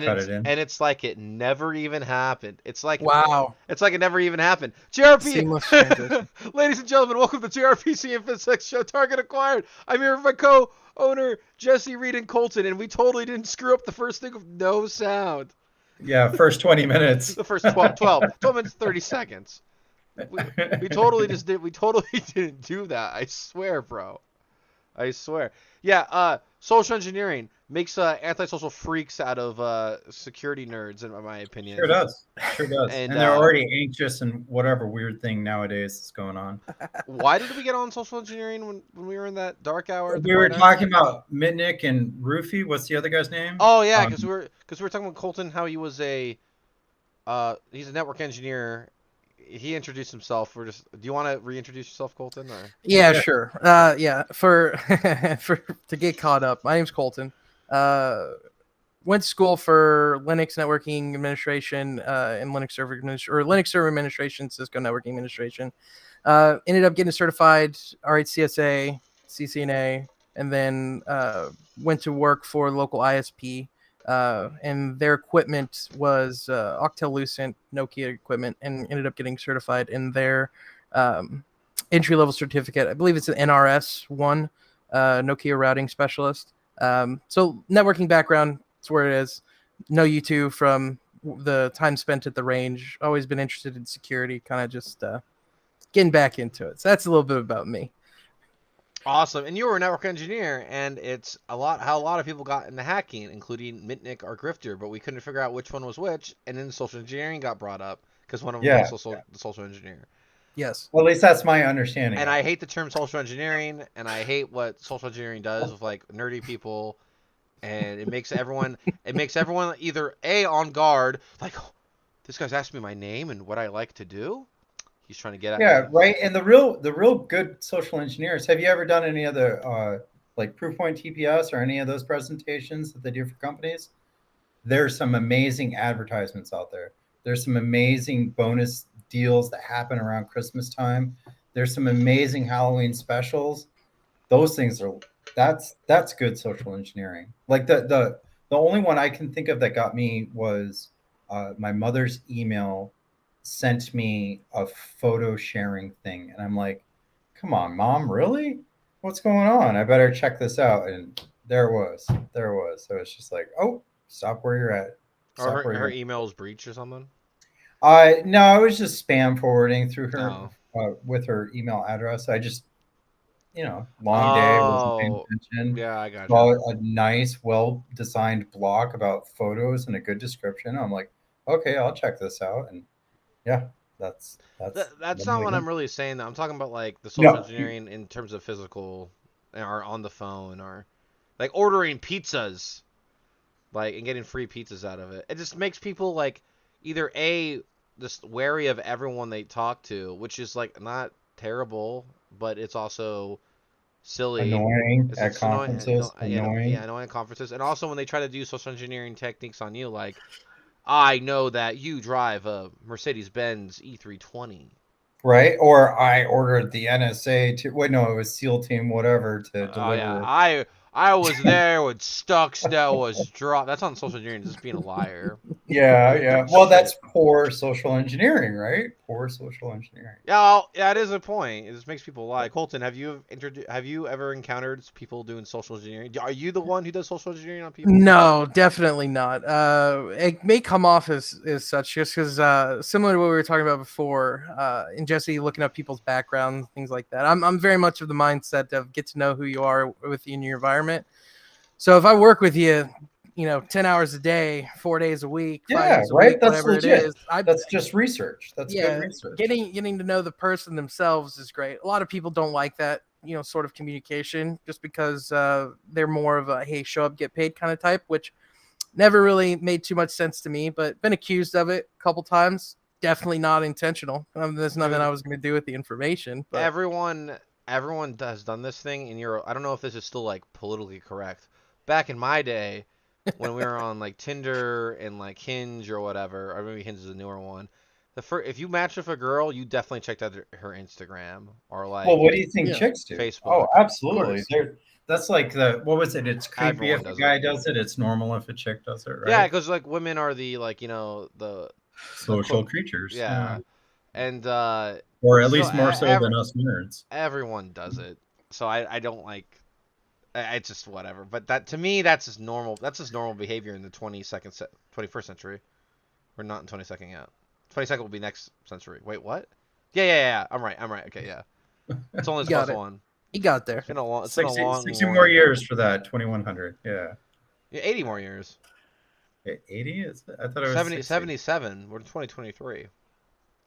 and cut it in. it's like it never even happened. Wow. It's like it never even happened. JRP, Seamless transition. ladies and gentlemen, welcome to JRPC InfoSec Show. Target acquired. I'm here with my co-owner Jesse, Reed, and Colton, and we totally didn't screw up the first thing with no sound. Yeah, first 20 minutes. The first 12 minutes 30 seconds. We totally just did. We totally didn't do that. I swear, bro. I swear. Yeah, social engineering makes antisocial freaks out of security nerds, in my opinion. Sure does. Sure does. And And they're already anxious and whatever weird thing nowadays is going on. why did we get on social engineering when we were in that dark hour at the We were bar? talking about Mitnick and Roofy. What's the other guy's name? Oh yeah, because we were talking about Colton, how he was he's a network engineer. He introduced himself. Do you want to reintroduce yourself, Colton? Or? Yeah, sure. Yeah, for to get caught up. My name's Colton. Went to school for Linux networking administration and Linux server administration, Cisco networking administration. Ended up getting certified RHCSA, CCNA, and then went to work for local ISP. And their equipment was Octel Lucent Nokia equipment, and ended up getting certified in their entry-level certificate. I believe it's an NRS1, Nokia routing specialist. So networking background, that's where it is. Know you two from the time spent at the range. Always been interested in security, kind of just getting back into it. So that's a little bit about me. Awesome. And you were a network engineer, and it's how a lot of people got into hacking, including Mitnick or Grifter, but we couldn't figure out which one was which, and then social engineering got brought up because one of them was the social engineer. Yes. Well, at least that's my understanding. And I hate the term social engineering, and I hate what social engineering does with like nerdy people, and it makes everyone either A, on guard, like, oh, this guy's asking me my name and what I like to do. He's trying to get at me. Right. And the real good social engineers. Have you ever done any other like Proofpoint TPS or any of those presentations that they do for companies? There's some amazing advertisements out there. There's some amazing bonus deals that happen around Christmas time. There's some amazing Halloween specials. Those things that's good social engineering. Like the only one I can think of that got me was my mother's email sent me a photo sharing thing, and I'm like, come on, Mom, really? What's going on? I better check this out. And there it was. So it's just like, oh, stop where you're at. Or her email's breached or something? No, it was just spam forwarding through her with her email address. I just, long day, wasn't paying attention. Yeah, I got you. A nice, well-designed blog about photos and a good description. I'm like, okay, I'll check this out. And yeah, that's not what I'm really saying, though. I'm talking about like the social engineering in terms of physical, or on the phone, or like ordering pizzas, like, and getting free pizzas out of it. It just makes people like either A, just wary of everyone they talk to, which is like not terrible, but it's also silly, annoying at conferences. Annoying at conferences, and also when they try to do social engineering techniques on you, like, I know that you drive a Mercedes-Benz E320. Right? Or I ordered the NSA to... Wait, no, it was SEAL Team whatever to deliver. Oh, yeah. I was there when Stuxnet was dropped. That's on social engineering, just being a liar. Yeah. Well, that's poor social engineering, right? Poor social engineering. Yeah, it is a point. It just makes people lie. Colton, have you ever encountered people doing social engineering? Are you the one who does social engineering on people? No, definitely not. It may come off as such, just because similar to what we were talking about before, in Jesse looking up people's backgrounds, things like that. I'm very much of the mindset of get to know who you are within your environment. So if I work with you, 10 hours a day, 4 days a week, 5 days a week, that's whatever legit. it is. That's just research. That's good research. Getting to know the person themselves is great. A lot of people don't like that, sort of communication, just because they're more of a, hey, show up, get paid kind of type, which never really made too much sense to me, but been accused of it a couple times. Definitely not intentional. There's nothing I was going to do with the information. But everyone has done this thing, and I don't know if this is still like politically correct. Back in my day, when we were on like Tinder and like Hinge or whatever, or maybe Hinge is a newer one, if you match with a girl, you definitely checked out her Instagram or like Well, what do you think Yeah. chicks do? Facebook. Oh, absolutely. course. That's like what was it? It's creepy Everyone if a does guy it. does it. It's normal if a chick does it, Yeah, right? because like women are the like the Social creatures. yeah, Yeah. and Or at so least more so than us nerds. everyone does it. So I don't like. It's just whatever. But that to me, that's just normal. That's just normal behavior in the 21st century. We're not in 22nd yet. 22nd will be next century. Wait, what? Yeah. I'm right. Okay, yeah. It's only You plus got it. one. You got there. It's been a long. It's been a 60, long 60 more morning. years for that 2100. Yeah. Yeah, 80 more years. 80 is it? I thought it was 70, 60. 77. We're in 2023.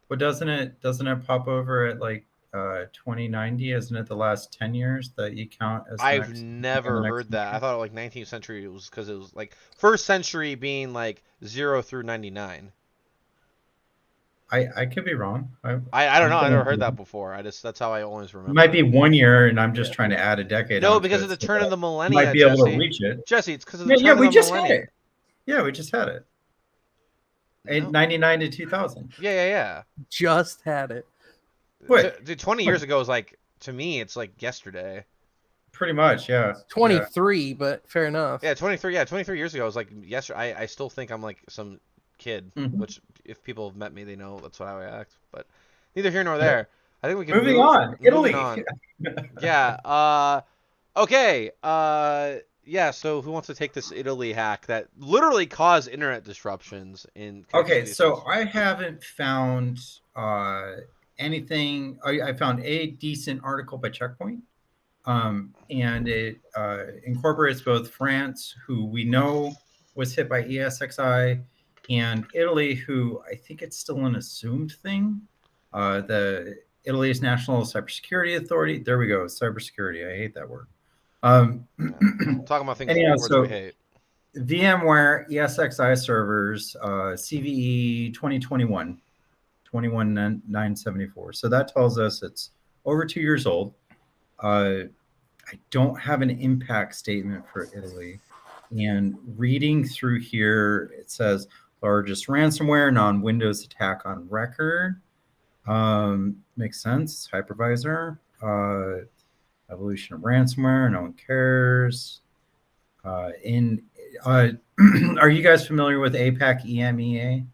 But doesn't it pop over at like 2090? Isn't it the last 10 years that you count as the I've next in the never next heard that. I century? thought like 19th century it was because it was like first century being like 0 through 99. I could be wrong. I don't I'm know. I never feeling heard that good. before. That's how I always It might remember be it. 1 year, and I'm just Yeah. trying to add a decade No, onto because it of the so turn of that the you might millennia, be able to Jesse. reach it. Jesse, it's because of the Yeah, turn of we the just had millennia. it. Yeah, we just had it. No. 99 to 2000. Yeah. Just had it. What? Dude, 20 years ago is like to me, it's like yesterday. Pretty much, yeah. 23, but fair enough. Yeah, 23. Yeah, 23 years ago was like yesterday. I still think I'm like some kid, Yeah. which if people have met me, they know that's how I act. But neither here nor Yeah. there. I think we can Moving on. moving Italy. on. Yeah. Okay. Yeah. So who wants to take this Italy hack that literally caused internet disruptions in connected Okay, so spaces? I haven't found anything. I found a decent article by Checkpoint, and it incorporates both France, who we know was hit by ESXi, and Italy, who I think it's still an assumed thing. The Italy's National Cybersecurity Authority. There we go. Cybersecurity. I hate that word. Yeah. Talking about things Anyhow, words we so hate. VMware ESXi servers, CVE 2021, 21974. So that tells us it's over 2 years old. I don't have an impact statement for Italy. And reading through here, it says largest ransomware, non-Windows attack on record. Makes sense. Hypervisor. Evolution of ransomware. No one cares. Are you guys familiar with APAC EMEA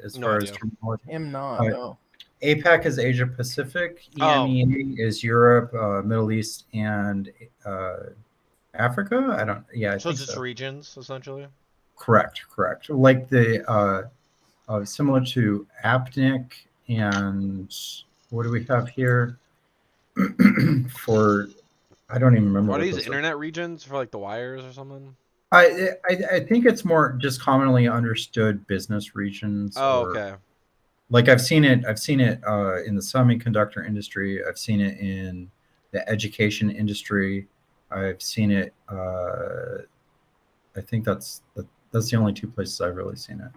as No far as idea. terminology? Am not, no. APAC is Asia Pacific. Oh. EMEA is Europe, Middle East, and Africa. I don't. Yeah, I So think just so. regions essentially. Correct. Like the similar to APNIC and what do we have here for? I don't even remember Are what these those are. internet regions for like the wires or something? I think it's more just commonly understood business regions. Oh, Or okay. like I've seen it in the semiconductor industry. I've seen it in the education industry. I've seen it. I think that's the only two places I've really seen it.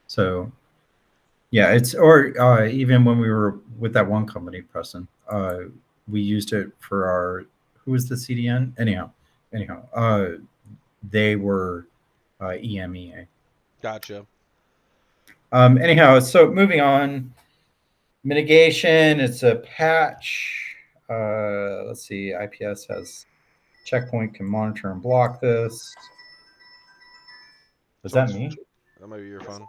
So yeah, it's or even when we were with that one company, Preston, we used it for our who was the CDN? Anyhow, they were EMEA. Gotcha. Anyhow, so moving on, mitigation. It's a patch. Let's see. IPS has Checkpoint can monitor and block this. Is that me? That might be your phone.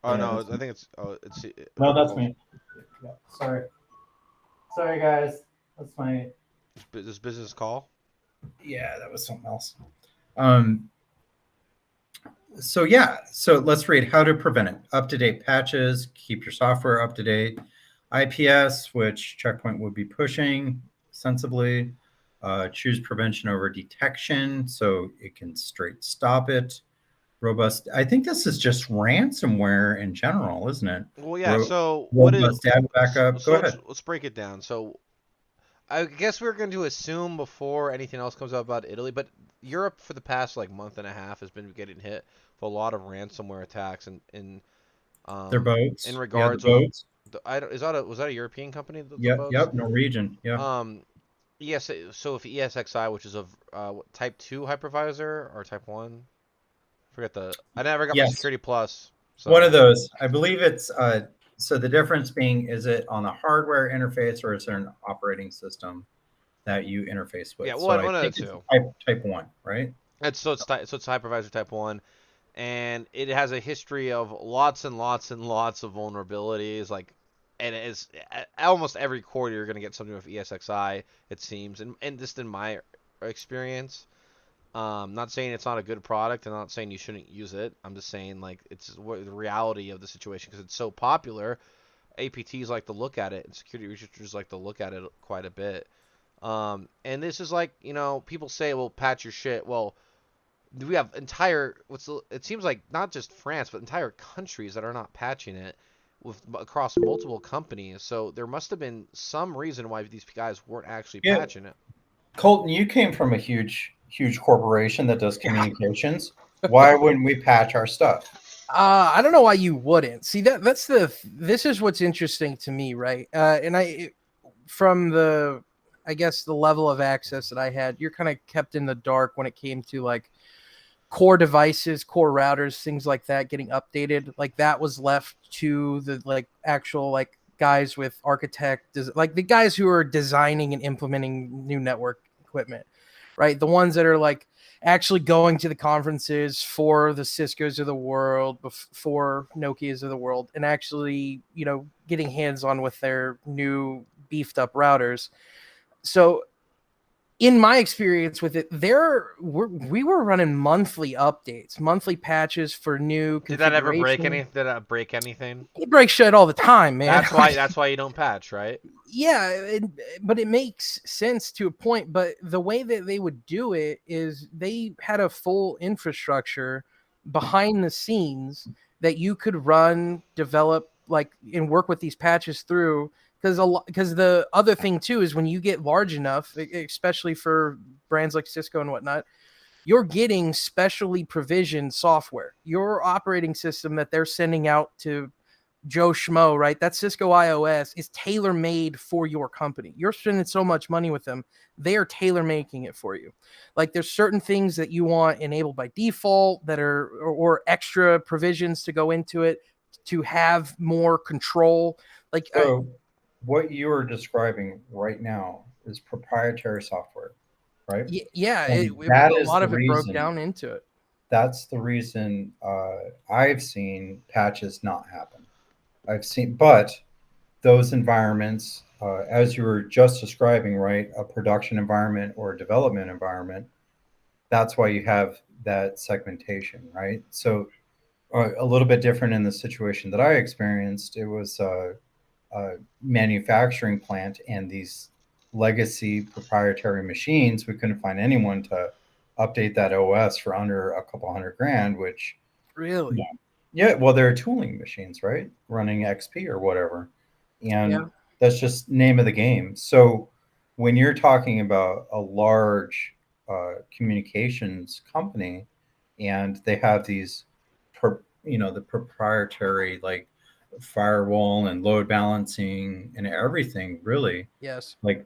Oh Yeah, no, that's I think it's. Oh, it's. No, that's oh, me. Yeah, sorry, guys. That's my. This business call. Yeah, that was something else. So let's read how to prevent it. Up-to-date patches, keep your software up to date. IPS, which Checkpoint would be pushing sensibly. Choose prevention over detection, so it can straight stop it. Robust. I think this is just ransomware in general, isn't it? Well, yeah. So what is? Robust data backup. Go ahead. Let's break it down. So I guess we're going to assume before anything else comes out about Italy, but Europe for the past like month and a half has been getting hit with a lot of ransomware attacks in Their boats. in regards the boats. was that a European company? The Yep. boats. Norwegian. Yeah. Yes. So if ESXi, which is a type 2 hypervisor or type 1, forget the. I never got my Yes. Security Plus. So. One of those. I believe it's So the difference being, is it on a hardware interface or is there an operating system that you interface with? Yeah, So I one of the think it's two. type 1, right? It's hypervisor type 1, and it has a history of lots and lots and lots of vulnerabilities. Like, and it's almost every quarter you're gonna get something with ESXi. It seems, and just in my experience. Not saying it's not a good product. I'm not saying you shouldn't use it. I'm just saying like it's the reality of the situation because it's so popular. APTs like to look at it, and security researchers like to look at it quite a bit. And this is like, people say, well, patch your shit. Well, we have it seems like not just France, but entire countries that are not patching it across multiple companies. So there must have been some reason why these guys weren't actually patching it. Colton, you came from a huge corporation that does communications. Why wouldn't we patch our stuff? I don't know why you wouldn't. See, this is what's interesting to me, right? From the, I guess, the level of access that I had, you're kind of kept in the dark when it came to like core devices, core routers, things like that getting updated. Like that was left to the like actual like guys with like the guys who are designing and implementing new network equipment, right? The ones that are like actually going to the conferences for the Ciscos of the world, for Nokias of the world, and actually, getting hands-on with their new beefed up routers. So in my experience with it, we were running monthly updates, monthly patches for new configuration. Did that ever break anything? Did that break anything? It breaks shit all the time, man. That's why you don't patch, right? Yeah, but it makes sense to a point. But the way that they would do it is they had a full infrastructure behind the scenes that you could run, develop, and work with these patches through. Because the other thing too is when you get large enough, especially for brands like Cisco and whatnot, you're getting specially provisioned software. Your operating system that they're sending out to Joe Schmo, right? That Cisco iOS is tailor-made for your company. You're spending so much money with them. They are tailor-making it for you. Like there's certain things that you want enabled by default that are, or extra provisions to go into it to have more control. Like, so what you are describing right now is proprietary software, right? Yeah, a lot of it broke down into it. That's the reason I've seen patches not happen. But those environments, as you were just describing, right, a production environment or a development environment, that's why you have that segmentation, right? So a little bit different in the situation that I experienced. It was a manufacturing plant and these legacy proprietary machines. We couldn't find anyone to update that OS for under a couple $100,000, which really, yeah, well, they're tooling machines, right? Running XP or whatever. And that's just name of the game. So when you're talking about a large communications company and they have these, the proprietary like firewall and load balancing and everything, really, yes, like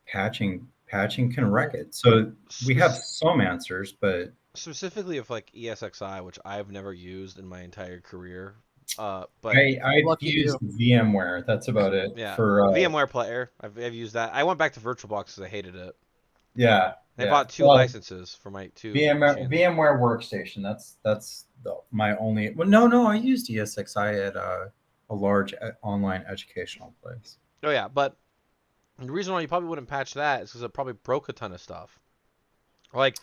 patching can wreck it. So we have some answers, but specifically of like ESXi, which I've never used in my entire career. But I've used VMware. That's about it. Yeah, for VMware Player. I've used that. I went back to VirtualBox because I hated it. Yeah, I bought two licenses for my two VMware Workstation. That's my only. Well, no, I used ESXi at a large online educational place. Oh yeah, but the reason why you probably wouldn't patch that is because it probably broke a ton of stuff. Like,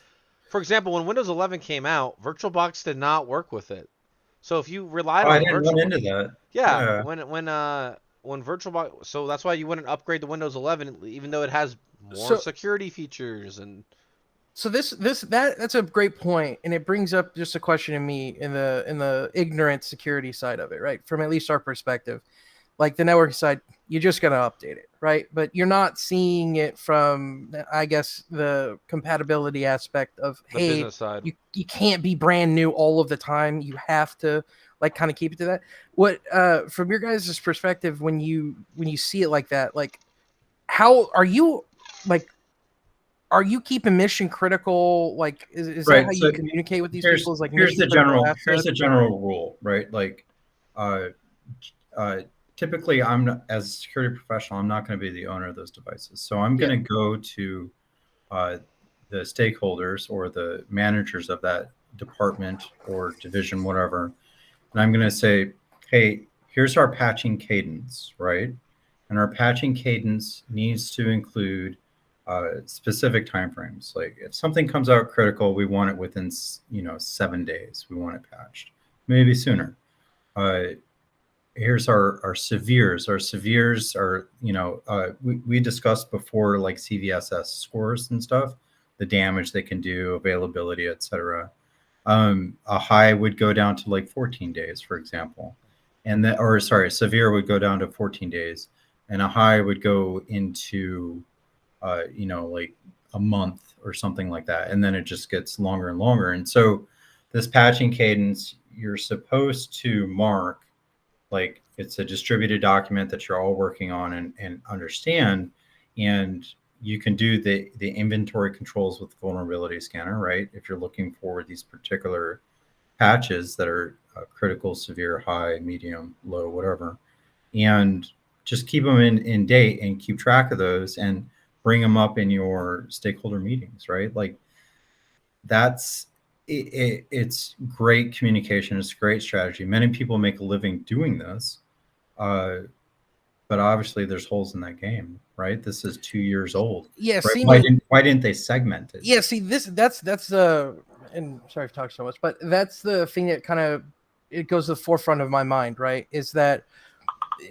for example, when Windows 11 came out, VirtualBox did not work with it. So if you relied on I didn't run into that. Yeah, when VirtualBox, so that's why you wouldn't upgrade to Windows 11, even though it has more security features and. So that's a great point, and it brings up just a question to me in the ignorant security side of it, right? From at least our perspective, like the network side, you're just gonna update it, right? But you're not seeing it from, I guess, the compatibility aspect of the business side. You can't be brand new all of the time. You have to like kind of keep it to that. What from your guys' perspective, when you see it like that, like how are you like? Are you keeping mission critical? Like, is that how you communicate with these people? Is like here's the general rule, right? Like, typically I'm not, as a security professional, I'm not going to be the owner of those devices. So I'm going to go to the stakeholders or the managers of that department or division, whatever, and I'm going to say, hey, here's our patching cadence, right? And our patching cadence needs to include specific timeframes. Like if something comes out critical, we want it within 7 days. We want it patched, maybe sooner. Here's our severes. Our severes are, we discussed before, like CVSS scores and stuff, the damage they can do, availability, etc. A high would go down to like 14 days, for example, and that, or sorry, severe would go down to 14 days, and a high would go into, like a month or something like that, and then it just gets longer and longer. And so, this patching cadence, you're supposed to mark like it's a distributed document that you're all working on and understand, and you can do the inventory controls with the vulnerability scanner, right? If you're looking for these particular patches that are critical, severe, high, medium, low, whatever, and just keep them in date and keep track of those and bring them up in your stakeholder meetings, right? Like that's it's great communication. It's a great strategy. Many people make a living doing this, but obviously there's holes in that game, right? This is 2 years old. Yeah. Right? Why didn't they segment it? Yeah. See, that's the, and sorry I've talked so much, but that's the thing that kind of, it goes to the forefront of my mind, right? Is that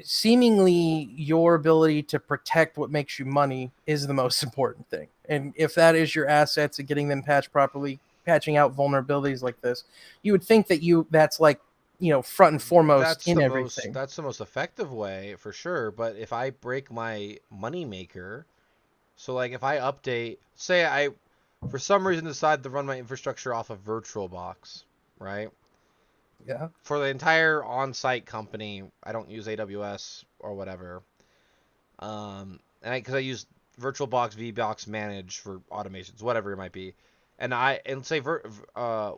seemingly your ability to protect what makes you money is the most important thing. And if that is your assets and getting them patched properly, patching out vulnerabilities like this, you would think that that's like, front and foremost in everything. That's the most effective way for sure. But if I break my money maker, so like if I update, say I for some reason decide to run my infrastructure off of VirtualBox, right? Yeah. For the entire on-site company, I don't use AWS or whatever. And because I use VirtualBox, VBox Manage for automations, whatever it might be. And say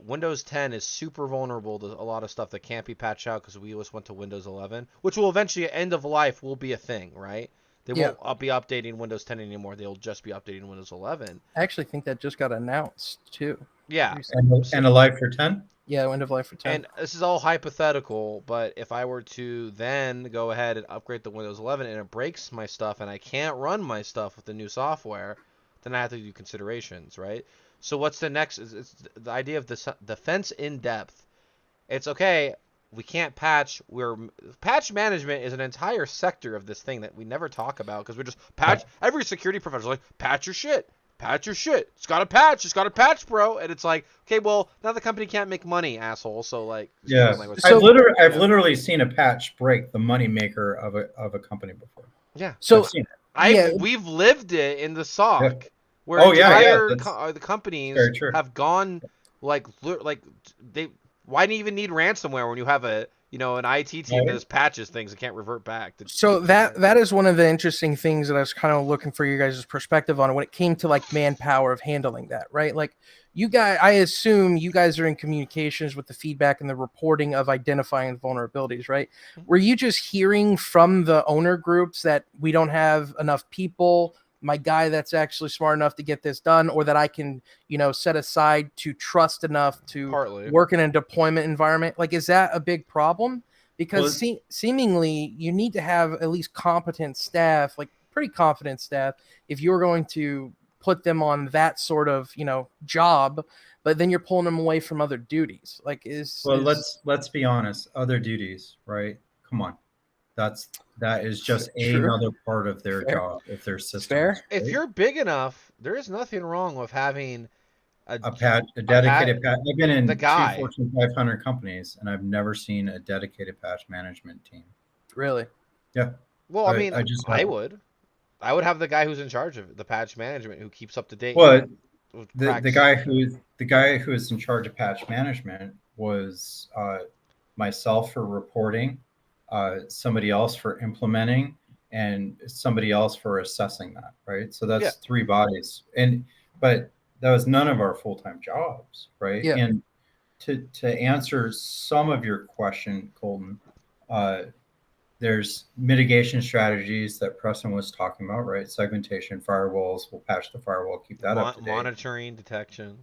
Windows 10 is super vulnerable to a lot of stuff that can't be patched out because we just went to Windows 11, which will eventually, end of life, will be a thing, right? They won't be updating Windows 10 anymore. They'll just be updating Windows 11. I actually think that just got announced too. Yeah. And a life for 10? Yeah, end of life for 10. And this is all hypothetical, but if I were to then go ahead and upgrade to Windows 11 and it breaks my stuff and I can't run my stuff with the new software, then I have to do considerations, right? So what's the next? It's the idea of the defense in depth. It's okay. We can't patch. Patch management is an entire sector of this thing that we never talk about because we just patch. Every security professional is like, patch your shit. Patch your shit. It's got to patch. It's got to patch, bro. And it's like, okay, well, now the company can't make money, asshole. So like, yeah. I've literally seen a patch break the money maker of a company before. Yeah. So we've lived it in the SOC. Yeah. Where the companies have gone like they. Why do you even need ransomware when you have an IT team that just patches things and can't revert back? So that is one of the interesting things that I was kind of looking for you guys' perspective on when it came to like manpower of handling that, right? Like you guys, I assume you guys are in communications with the feedback and the reporting of identifying vulnerabilities, right? Were you just hearing from the owner groups that we don't have enough people, my guy that's actually smart enough to get this done, or that I can, set aside to trust enough to work in a deployment environment? Like, is that a big problem? Because seemingly you need to have at least competent staff, like pretty confident staff, if you're going to put them on that sort of, job, but then you're pulling them away from other duties. Like let's be honest, other duties, right? Come on. That is just another part of their job, if their system. Fair. Right? If you're big enough, there is nothing wrong with having a dedicated patch. I've been in 2 Fortune 500 companies, and I've never seen a dedicated patch management team. Really? Yeah. Well, I would have the guy who's in charge of the patch management who keeps up to date. Well, the guy who is in charge of patch management was myself for reporting, somebody else for implementing, and somebody else for assessing that, right? So that's 3 bodies. But that was none of our full-time jobs, right? Yeah. And to answer some of your question, Colton, there's mitigation strategies that Preston was talking about, right? Segmentation, firewalls. We'll patch the firewall, keep that up to date. Monitoring, detection.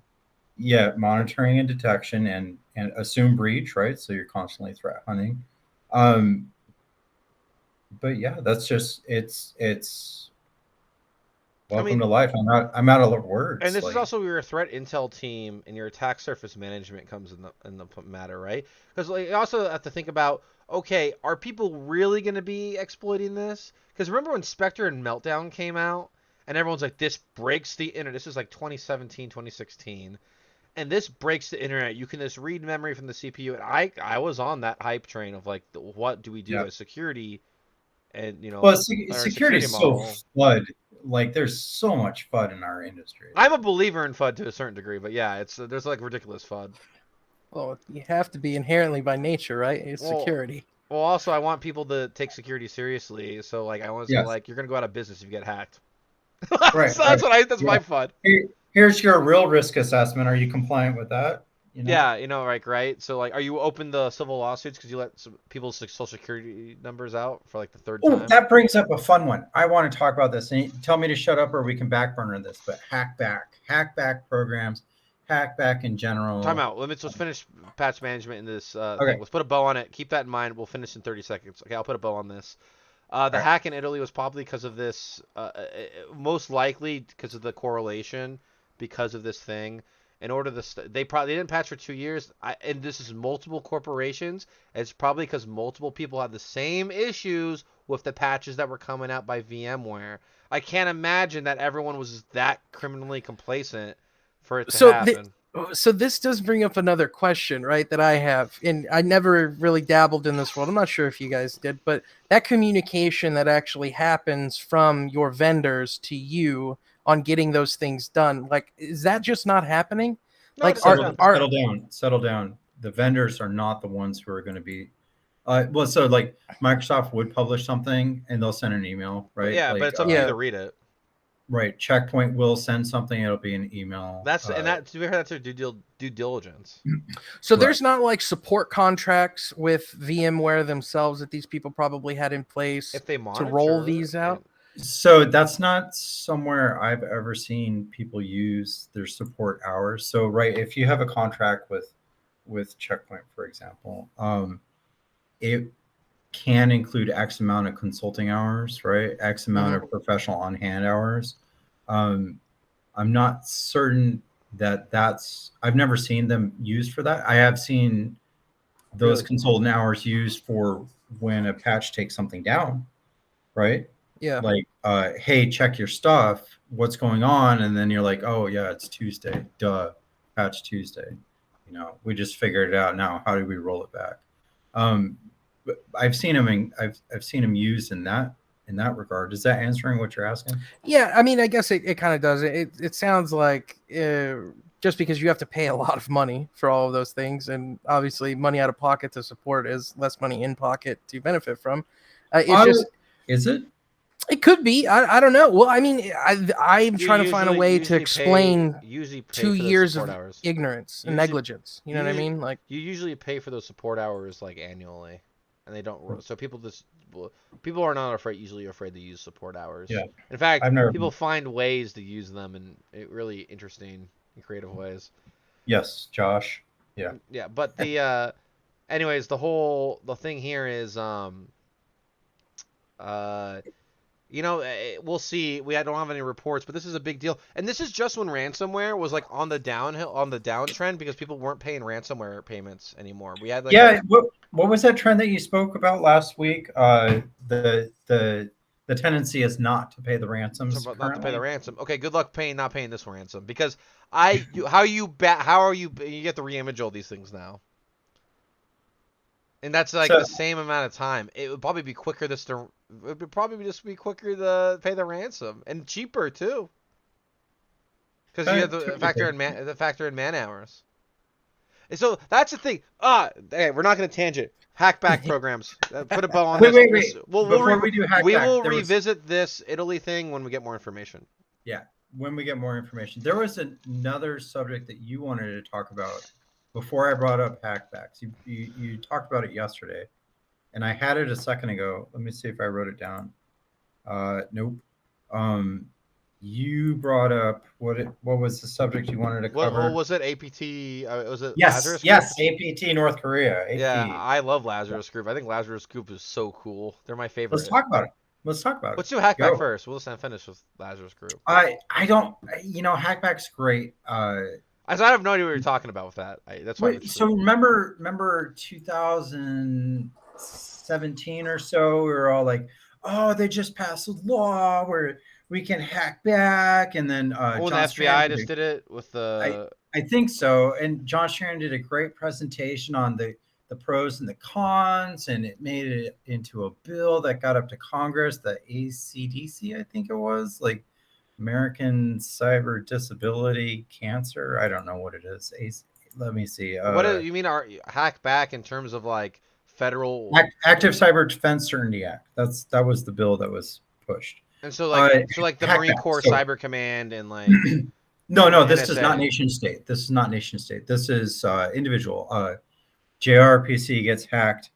Yeah, monitoring and detection, and assume breach, right? So you're constantly threat hunting. But yeah, that's just it's welcome to life. I'm out of words. And this is also where your threat intel team and your attack surface management comes in the matter, right? Because you also have to think about, okay, are people really going to be exploiting this? Because remember when Spectre and Meltdown came out, and everyone's like, this breaks the internet. This is like 2017, 2016. And this breaks the internet. You can just read memory from the CPU. And I was on that hype train of like, what do we do as security? And, you know, well, security is so FUD. Like, there's so much FUD in our industry. I'm a believer in FUD to a certain degree, but yeah, there's like ridiculous FUD. Well, you have to be inherently by nature, right? It's security. Well, also, I want people to take security seriously. So, like, I want to say, like, you're going to go out of business if you get hacked. Right. So that's my FUD. Here's your real risk assessment. Are you compliant with that? You know? Yeah, you know, like, right? So, like, are you open to civil lawsuits because you let people's social security numbers out for, like, the third time? That brings up a fun one. I want to talk about this. And tell me to shut up or we can backburner this. But hackback programs, hackback in general. Time out. Let's finish patch management in this thing. Let's put a bow on it. Keep that in mind. We'll finish in 30 seconds. Okay, I'll put a bow on this. The hack in Italy was probably because of this, most likely because of the correlation, because of this thing. In order to, they didn't patch for 2 years, and this is multiple corporations. It's probably because multiple people had the same issues with the patches that were coming out by VMware. I can't imagine that everyone was that criminally complacent for it to happen. So this does bring up another question, right, that I have, and I never really dabbled in this world. I'm not sure if you guys did, but that communication that actually happens from your vendors to you on getting those things done, like, is that just not happening? No, like, settle down. The vendors are not the ones who are going to be. Well, so like Microsoft would publish something and they'll send an email, right? Yeah, like, but it's up to you to read it. Right. Checkpoint will send something. It'll be an email. That's that's their due diligence. So there's not like support contracts with VMware themselves that these people probably had in place if they to roll these out. So that's not somewhere I've ever seen people use their support hours. So if you have a contract with Checkpoint, for example, it can include X amount of consulting hours, right? X amount of professional on hand hours. I'm not certain I've never seen them used for that. I have seen those consultant hours used for when a patch takes something down, right? Yeah. Like, hey, check your stuff. What's going on? And then you're like, oh yeah, it's Tuesday. Duh, patch Tuesday. You know, we just figured it out now. How do we roll it back? But I've seen them used in that regard. Is that answering what you're asking? Yeah, I mean, I guess it kind of does. It sounds like just because you have to pay a lot of money for all of those things, and obviously money out of pocket to support is less money in pocket to benefit from. Is it? It could be. I don't know. Well, I mean, I'm trying to find a way to explain 2 years of ignorance and negligence. You know what I mean? Like, you usually pay for those support hours like annually, and they don't. So people are not usually afraid to use support hours. Yeah. In fact, people find ways to use them in really interesting and creative ways. Yes, Josh. Yeah. Yeah, but the anyways, the thing here is you know, we'll see. We don't have any reports, but this is a big deal. And this is just when ransomware was like on the downtrend because people weren't paying ransomware payments anymore. We had what was that trend that you spoke about last week? The tendency is not to pay the ransoms. Not to pay the ransom. Okay, good luck not paying this ransom because you have to reimage all these things now. And that's like the same amount of time. It would probably be quicker it would probably just be quicker to pay the ransom and cheaper too. Because you have to factor in man hours. And so that's the thing. Hey, we're not going to tangent. Hackback programs. Put a bow on this. Wait. We will revisit this Italy thing when we get more information. Yeah, when we get more information. There was another subject that you wanted to talk about before I brought up hackbacks. You talked about it yesterday. and I had it a second ago. Let me see if I wrote it down. Nope. You brought up what was the subject you wanted to What cover? was it? APT? Was it Yes, Lazarus Group? yes, APT North Korea. Yeah, APT. I love Lazarus Group. I think Lazarus Group is so cool. They're my Let's favorite. talk about it. Let's talk about it. Let's do Hackback Go. first. We'll just finish with Lazarus Group. I don't. Hackback's great. I have no idea what you're talking about with that. That's why I'm Wait, interested. so remember 2017 or so, we were all like, "Oh, they just passed a law where we can hack back," and then Oh, and the John FBI Strand just did it with the. I think so, and John Strand did a great presentation on the pros and the cons, and it made it into a bill that got up to Congress, the ACDC, I think it was, like American Cyber Disability Cancer. I don't know what it is. Let me see. What do you mean? Hack back in terms of like federal? Active Cyber Defense Certainty Act. That was the bill that was pushed. And so like the Marine Hackback. Corps So, Cyber Command and like. no, this is not NSA. nation state. This is not nation state. This is individual. JRPC gets hacked.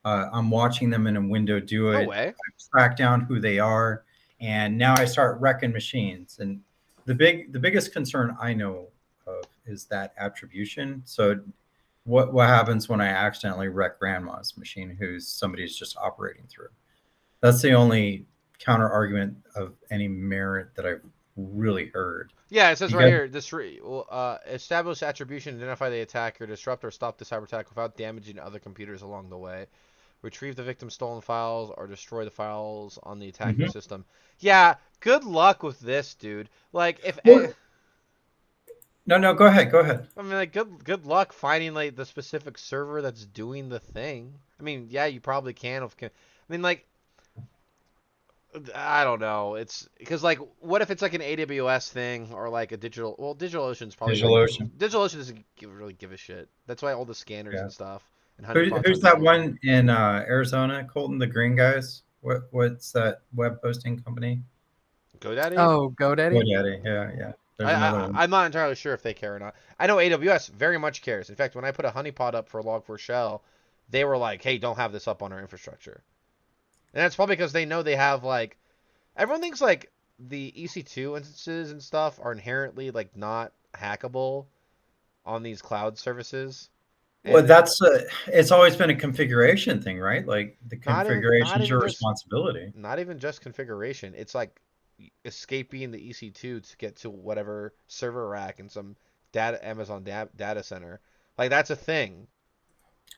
I'm watching them in a window do it. No way. I track down who they are, and now I start wrecking machines. And the biggest concern I know of is that attribution. So what happens when I accidentally wreck grandma's machine who's somebody's just operating through? That's the only counter argument of any merit that I've really heard. Yeah, it says right here, this establish attribution, identify the attacker, disrupt or stop the cyber attack without damaging other computers along the way, retrieve the victim's stolen files, or destroy the files on the attacking system. Yeah, good luck with this, dude. Like if. No, go ahead. I mean, like, good luck finding like the specific server that's doing the thing. I mean, yeah, you probably can. I mean, like, I don't know. It's because like, what if it's like an AWS thing or like a digital? Well, DigitalOcean's probably DigitalOcean doesn't really give a shit. That's why all the scanners and stuff. And who's that one in Arizona, Colton? The green guys. What's that web hosting company? GoDaddy. Oh, GoDaddy. GoDaddy. Yeah. There's another one. I'm not entirely sure if they care or not. I know AWS very much cares. In fact, when I put a honeypot up for Log4Shell, they were like, "Hey, don't have this up on our infrastructure." And that's probably because they know they have like, everyone thinks like the EC2 instances and stuff are inherently like not hackable on these cloud services. And well, it's always been a configuration thing, right? Like the configuration is your responsibility. Not even just configuration. It's like escaping the EC2 to get to whatever server rack in some Amazon data center. Like that's a thing.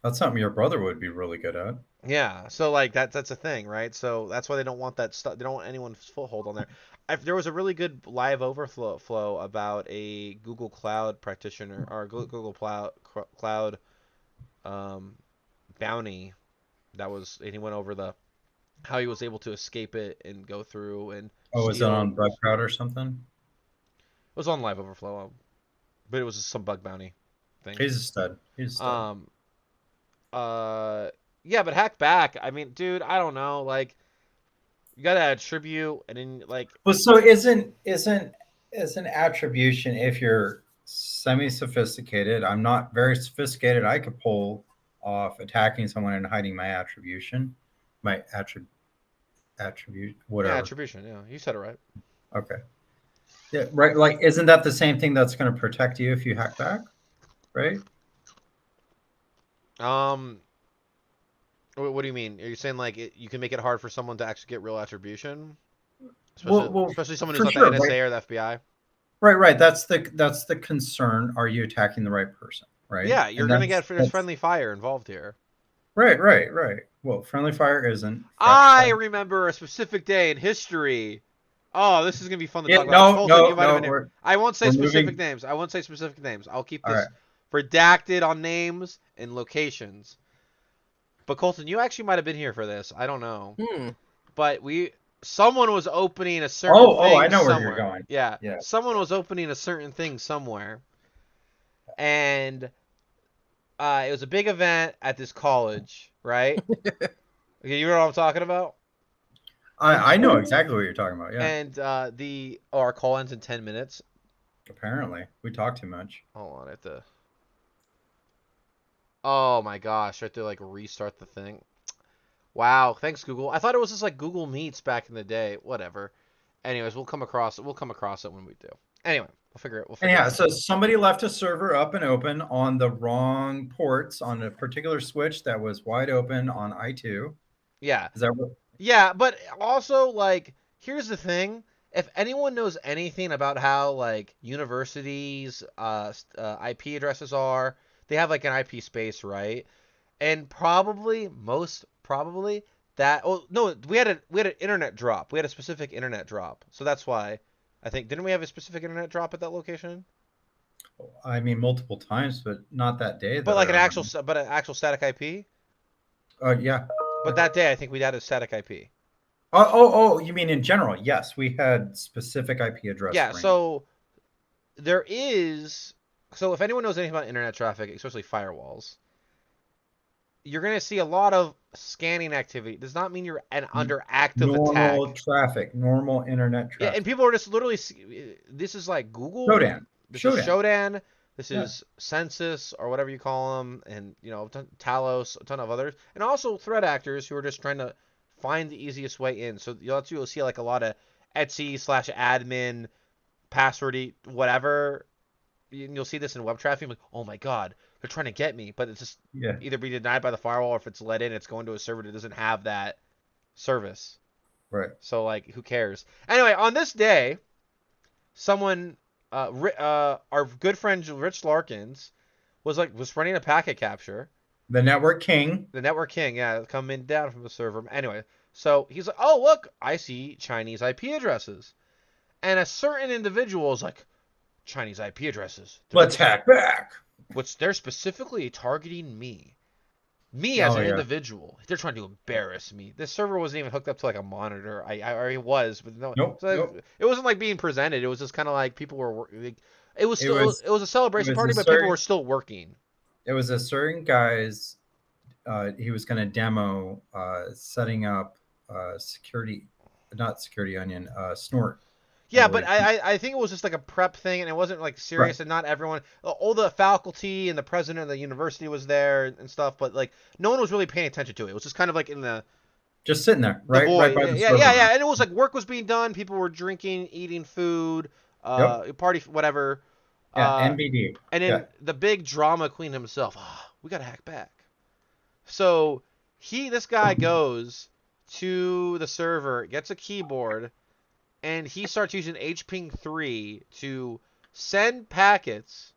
That's something your brother would be really good at. Yeah, so like that's a thing, right? So that's why they don't want that stuff. They don't want anyone's foothold on there. There was a really good live overflow about a Google Cloud practitioner or Google Cloud bounty and he went over how he was able to escape it and go through and. Oh, was it on BugCrowd or something? It was on Live Overflow, but it was some bug bounty thing. He's a stud. Yeah, but hack back. I mean, dude, I don't know. Like, you gotta attribute, and then like. Well, so isn't attribution if you're semi-sophisticated? I'm not very sophisticated. I could pull off attacking someone and hiding my attribution, attribute whatever. Yeah, attribution. Yeah, you said it right. Okay. Yeah, right. Like, isn't that the same thing that's going to protect you if you hack back, right? What do you mean? Are you saying like you can make it hard for someone to actually get real attribution? Especially someone who's not the NSA or the FBI. Right. That's the concern. Are you attacking the right person? Right. Yeah, you're gonna get friendly fire involved here. Right. Well, friendly fire isn't. I remember a specific day in history. Oh, this is gonna be fun to talk about. No. I won't say specific names. I'll keep this redacted on names and locations. But Colton, you actually might have been here for this. I don't know. But someone was opening a certain thing. Oh, I know somewhere. Where you're going. Yeah. Someone was opening a certain thing somewhere. And it was a big event at this college, right? Okay, you know what I'm talking about? I know exactly what you're talking about, yeah. And our call ends in 10 minutes. Apparently. We talk too much. Hold on, I have to... Oh my gosh, I have to like restart the thing. Wow, thanks Google. I thought it was just like Google Meets back in the day. Whatever. Anyways, we'll come across it. We'll come across it when we do. Anyway, we'll figure it. We'll And figure it yeah, out. so somebody left a server up and open on the wrong ports on a particular switch that was wide open on I2. Yeah. Is that what? Yeah, but also like here's the thing. If anyone knows anything about how like universities IP addresses are, they have like an IP space, right? And probably most probably that oh no, we had an internet drop. We had a specific internet drop. So that's why I think didn't we have a specific internet drop at that location? I mean, multiple times, but not that day But that I like remember. an actual static IP? Yeah. But that day I think we had a static IP. Oh, you mean in general? Yes, we had specific IP address Yeah, range. so there is so if anyone knows anything about internet traffic, especially firewalls, you're going to see a lot of scanning activity. Does not mean you're under active Normal attack. traffic, normal internet Yeah, and traffic. people are just literally. This is like Google. Shodan. This is Shodan. Shodan. This Yeah. is Census or whatever you call them, and Talos, a ton of others, and also threat actors who are just trying to find the easiest way in. So you'll see like a lot of Etsy/admin passwordy whatever. You'll see this in web traffic. Like, oh my god, they're trying to get me, but it's just Yeah. either be denied by the firewall or if it's let in, it's going to a server that doesn't have that service. Right. So like, who cares? Anyway, on this day, someone, our good friend Rich Larkins, was running a packet capture. The network king. The network king, yeah, coming down from the server. Anyway, so he's like, oh look, I see Chinese IP addresses, and a certain individual is like, Chinese IP addresses. Let's hack back. Which they're specifically targeting me. Me as Oh an yeah. individual. They're trying to embarrass me. This server wasn't even hooked up to like a monitor. I already was, but no. Nope. So Nope. it wasn't like being presented. It was just kind of like people were. Like, it was It still. was It was a celebration it was a party, but people certain were still working. it was a certain guy's. He was going to demo setting up security, not security onion, snort. Yeah, but I think it was just like a prep thing, and it wasn't like Right. serious, and not everyone, all the faculty and the president of the university was there and stuff, but like no one was really paying attention to it. It was just kind of like in Just sitting there, the right void. by the Yeah, server yeah, room. yeah. And it was like work was being done. People were drinking, eating food, Yep. party, whatever. Yeah. Uh, NBD. and Yeah. then the big drama queen himself. Oh, we gotta hack back. So this guy goes to the server, gets a keyboard, and he starts using HPing3 to send packets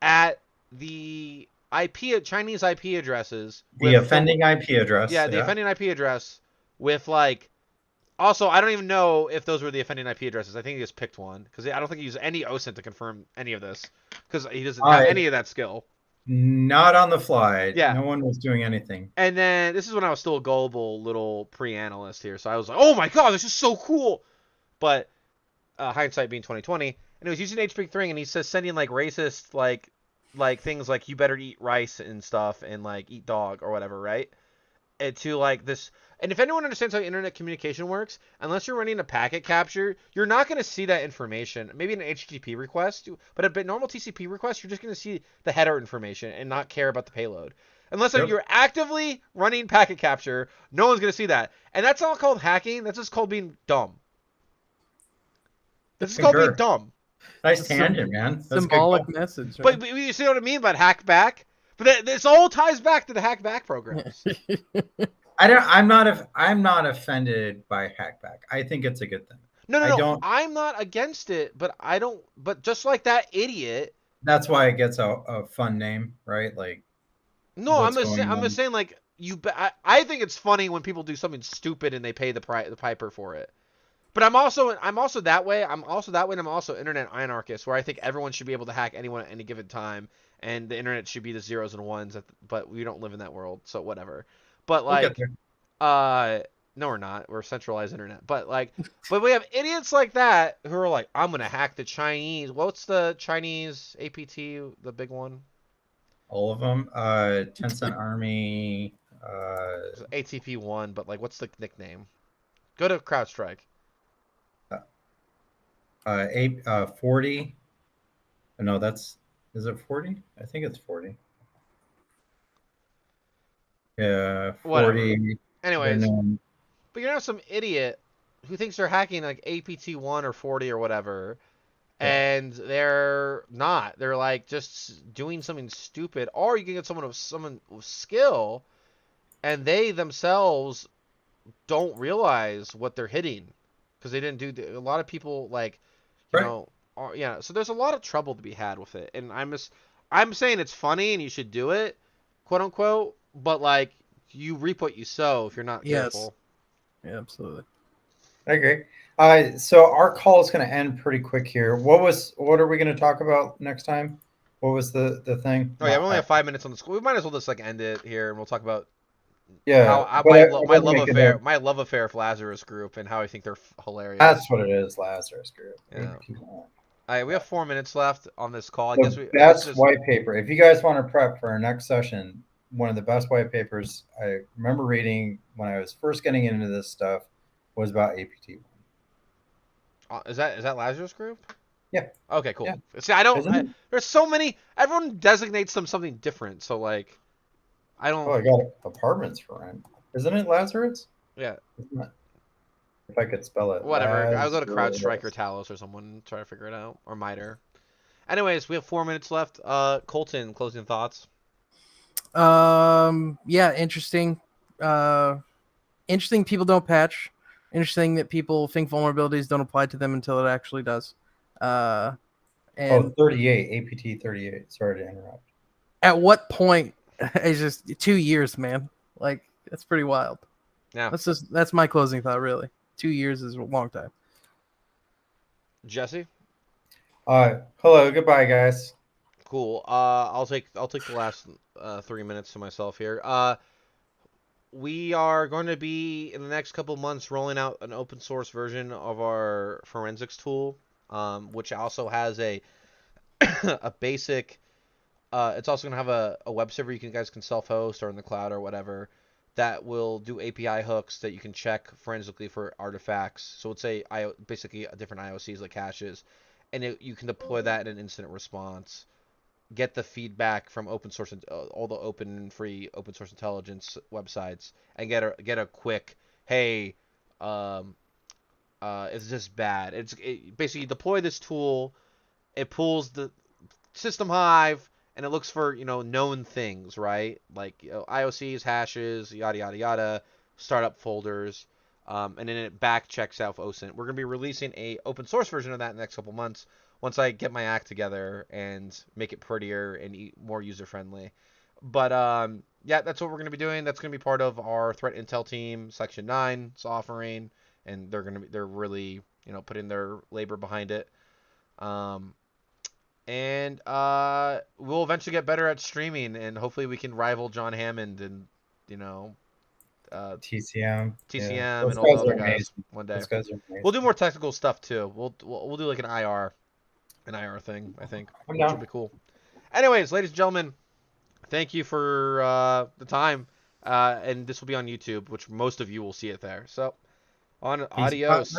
at the Chinese IP addresses The with offending IP address. yeah, the Yeah. offending IP address with like also, I don't even know if those were the offending IP addresses. I think he just picked one because I don't think he used any OSINT to confirm any of this because he doesn't have I any of that skill. Not on the fly. Yeah, No one was doing anything. and then this is when I was still a gullible little pre-analyst here, so I was like, "Oh my god, this is so cool!" But hindsight being 2020, and he was using HPIC3, and he says sending like racist like things like you better eat rice and stuff, and like eat dog or whatever, right? And to like this. And if anyone understands how internet communication works, unless you're running a packet capture, you're not going to see that information. Maybe an HTTP request, but a normal TCP request, you're just going to see the header information and not care about the payload. Unless Yep. you're actively running packet capture, no one's going to see that. And that's not called hacking. That's just called being dumb. This is called being Concur. dumb. Nice tangent, man. That's Symbolic good. message. Right? But you see what I mean by hack back? But this all ties back to the hack back programs. I'm not offended by hackback. I think it's a good thing. No, I no. don't. I'm not against it, but I don't. But just like that idiot. That's why it gets a fun name, right? Like No, what's going I'm just on. saying like I think it's funny when people do something stupid and they pay the piper for it. But I'm also that way. I'm also that way. And I'm also internet anarchist, where I think everyone should be able to hack anyone at any given time, and the internet should be the zeros and ones. But we don't live in that world, so whatever. But We'll get like, there. no, we're not. We're centralized internet. But like, but we have idiots like that who are like, I'm gonna hack the Chinese. What's the Chinese APT? The big one. All of them. Tencent Army. It's ATP1, but like, what's the nickname? Go to CrowdStrike. 40. No, is it 40? I think it's 40. Yeah, Whatever. 40. Anyways, known. but you're not some idiot who thinks they're hacking like APT 1 or 40 or whatever, Yeah. and they're not. They're like just doing something stupid, or you can get someone with skill, and they themselves don't realize what they're hitting because they didn't do. A lot of people like, you Right. know, yeah. So there's a lot of trouble to be had with it, and I'm saying it's funny and you should do it, quote unquote. But like, you reap what you sow if you're not Yes. careful. Yeah, absolutely. I agree. So our call is going to end pretty quick here. What are we going to talk about next time? What was the thing? Oh yeah, we only have 5 minutes on the school. We might as well just like end it here, and we'll talk about Yeah, how but my I my want to love make it affair my love affair with Lazarus Group and how I think they're hilarious. that's what it is, Lazarus Group. Yeah. APT1. All right, we have 4 minutes left on this call. I The guess best just white paper. If you guys want to prep for our next session, one of the best white papers I remember reading when I was first getting into this stuff was about APT1. is that Lazarus Group? Yeah. Okay, cool. Yeah. See, there's so many. Everyone designates them something different. So like, I don't. Oh, I got apartments for rent. Isn't it Lazarus? Yeah. If I could spell it. Whatever. I'll go to Lazarus. CrowdStrike or Talos or someone and try to figure it out, or MITRE. Anyways, we have 4 minutes left. Colton, closing thoughts. Yeah, interesting. Interesting people don't patch. Interesting that people think vulnerabilities don't apply to them until it actually does. And 38, APT 38. Sorry to interrupt. At what point? It's just 2 years, man. Like, that's pretty wild. Yeah. That's my closing thought, really. 2 years is a long time. Jesse? Hello, goodbye, guys. Cool. I'll take the last 3 minutes to myself here. We are going to be in the next couple months rolling out an open source version of our forensics tool, which also has a a basic. It's also going to have a web server you guys can self-host or in the cloud or whatever that will do API hooks that you can check forensically for artifacts. So it's basically different IOCs like caches, and you can deploy that in an incident response. Get the feedback from open source, all the open and free open source intelligence websites, and get a quick, hey, is this bad? Basically you deploy this tool, it pulls the system hive, and it looks for known things, right? Like IOCs, hashes, yada yada yada, startup folders, and then it back checks out OSINT. We're gonna be releasing a open source version of that in the next couple months. Once I get my act together and make it prettier and more user friendly. But yeah, that's what we're going to be doing. That's going to be part of our threat intel team, Section 9's offering, and they're really putting their labor behind it. And we'll eventually get better at streaming, and hopefully we can rival John Hammond and TCM yeah. And all the other guys one day. Those guys are amazing. We'll do more technical stuff too. We'll do like an IR thing, I think, which will be cool. Anyways, ladies and gentlemen, thank you for the time, and this will be on YouTube, which most of you will see it there. So, adios.